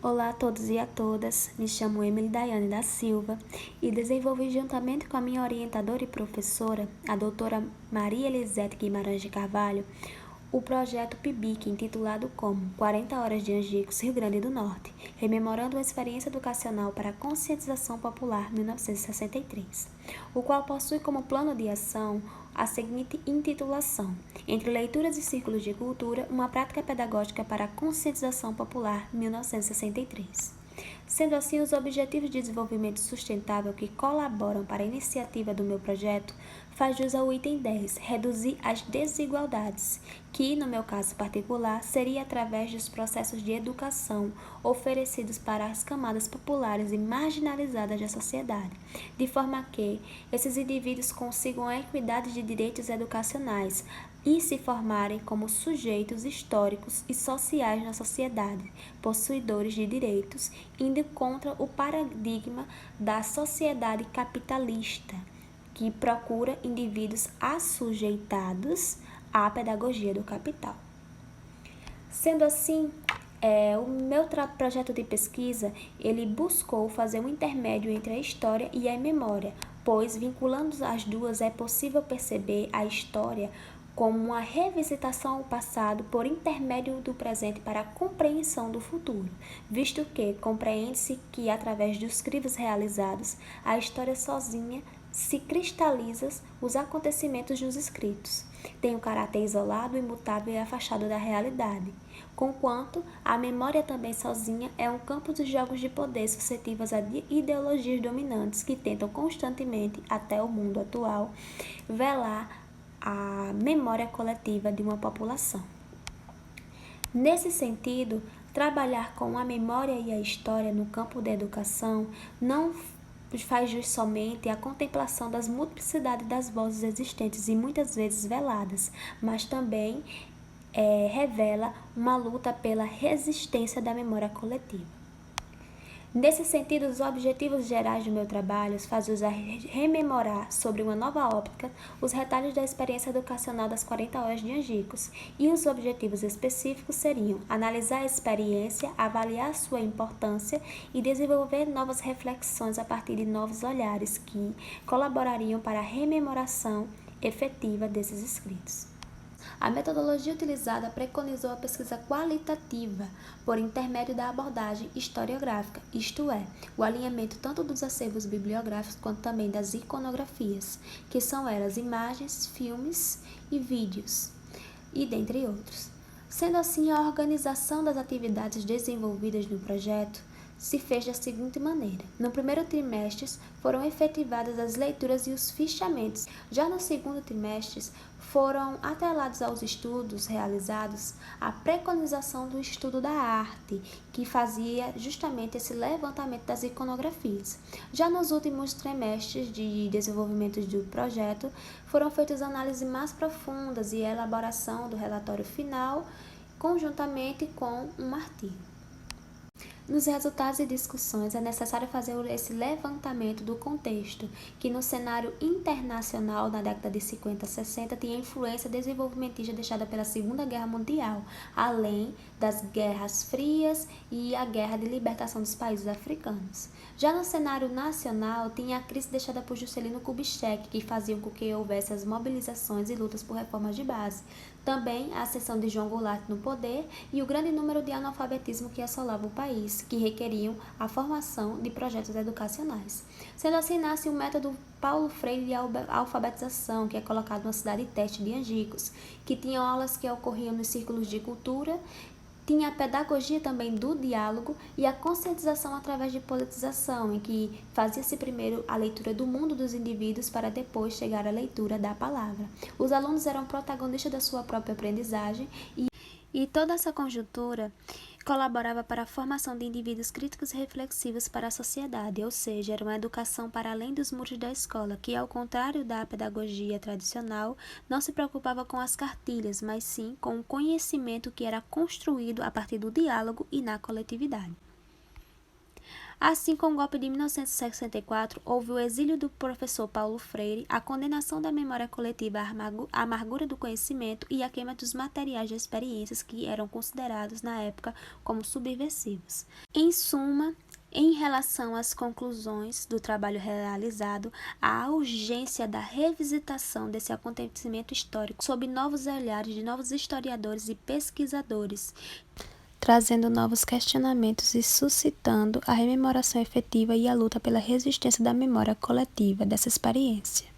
Olá a todos e a todas, me chamo Emily Daiane da Silva e desenvolvi juntamente com a minha orientadora e professora, a doutora Maria Elisete Guimarães de Carvalho, o projeto PIBIC, intitulado como 40 Horas de Angicos, Rio Grande do Norte, rememorando uma experiência educacional para a conscientização popular 1963, o qual possui como plano de ação a seguinte intitulação: Entre leituras e círculos de cultura, uma prática pedagógica para a conscientização popular 1963. Sendo assim, os Objetivos de Desenvolvimento Sustentável que colaboram para a iniciativa do meu projeto faz jus ao item 10, reduzir as desigualdades, que, no meu caso particular, seria através dos processos de educação oferecidos para as camadas populares e marginalizadas da sociedade, de forma que esses indivíduos consigam a equidade de direitos educacionais e se formarem como sujeitos históricos e sociais na sociedade, possuidores de direitos, indo contra o paradigma da sociedade capitalista, que procura indivíduos assujeitados à pedagogia do capital. Sendo assim, o meu projeto de pesquisa, ele buscou fazer um intermédio entre a história e a memória, pois vinculando as duas é possível perceber a história como uma revisitação ao passado por intermédio do presente para a compreensão do futuro, visto que compreende-se que, através dos crivos realizados, a história sozinha se cristaliza os acontecimentos nos escritos. Tem um caráter isolado, imutável e afastado da realidade, conquanto a memória também sozinha é um campo de jogos de poder suscetíveis a ideologias dominantes que tentam constantemente, até o mundo atual, velar a memória coletiva de uma população. Nesse sentido, trabalhar com a memória e a história no campo da educação não faz jus somente à contemplação das multiplicidades das vozes existentes e muitas vezes veladas, mas também revela uma luta pela resistência da memória coletiva. Nesse sentido, os objetivos gerais do meu trabalho fazem a rememorar sobre uma nova óptica os retalhos da experiência educacional das 40 horas de Angicos, e os objetivos específicos seriam analisar a experiência, avaliar sua importância e desenvolver novas reflexões a partir de novos olhares que colaborariam para a rememoração efetiva desses escritos. A metodologia utilizada preconizou a pesquisa qualitativa por intermédio da abordagem historiográfica, isto é, o alinhamento tanto dos acervos bibliográficos quanto também das iconografias, que são elas imagens, filmes e vídeos, e dentre outros. Sendo assim, a organização das atividades desenvolvidas no projeto se fez da seguinte maneira: no primeiro trimestre foram efetivadas as leituras e os fichamentos. Já no segundo trimestre foram atrelados aos estudos realizados a preconização do estudo da arte, que fazia justamente esse levantamento das iconografias. Já nos últimos trimestres de desenvolvimento do projeto foram feitas análises mais profundas e a elaboração do relatório final, conjuntamente com um artigo. Nos resultados e discussões, é necessário fazer esse levantamento do contexto, que no cenário internacional, na década de 50 e 60, tinha influência desenvolvimentista deixada pela Segunda Guerra Mundial, além das guerras frias e a guerra de libertação dos países africanos. Já no cenário nacional, tinha a crise deixada por Juscelino Kubitschek, que faziam com que houvesse as mobilizações e lutas por reformas de base. Também a ascensão de João Goulart no poder e o grande número de analfabetismo que assolava o país, que requeriam a formação de projetos educacionais. Sendo assim, nasce o método Paulo Freire de alfabetização, que é colocado na cidade teste de Angicos, que tinha aulas que ocorriam nos círculos de cultura. Tinha a pedagogia também do diálogo e a conscientização através de politização, em que fazia-se primeiro a leitura do mundo dos indivíduos para depois chegar à leitura da palavra. Os alunos eram protagonistas da sua própria aprendizagem e toda essa conjuntura colaborava para a formação de indivíduos críticos e reflexivos para a sociedade, ou seja, era uma educação para além dos muros da escola, que, ao contrário da pedagogia tradicional, não se preocupava com as cartilhas, mas sim com o conhecimento que era construído a partir do diálogo e na coletividade. Assim como o golpe de 1964, houve o exílio do professor Paulo Freire, a condenação da memória coletiva à amargura do conhecimento e a queima dos materiais de experiências que eram considerados na época como subversivos. Em suma, em relação às conclusões do trabalho realizado, a urgência da revisitação desse acontecimento histórico sob novos olhares de novos historiadores e pesquisadores, trazendo novos questionamentos e suscitando a rememoração efetiva e a luta pela resistência da memória coletiva dessa experiência.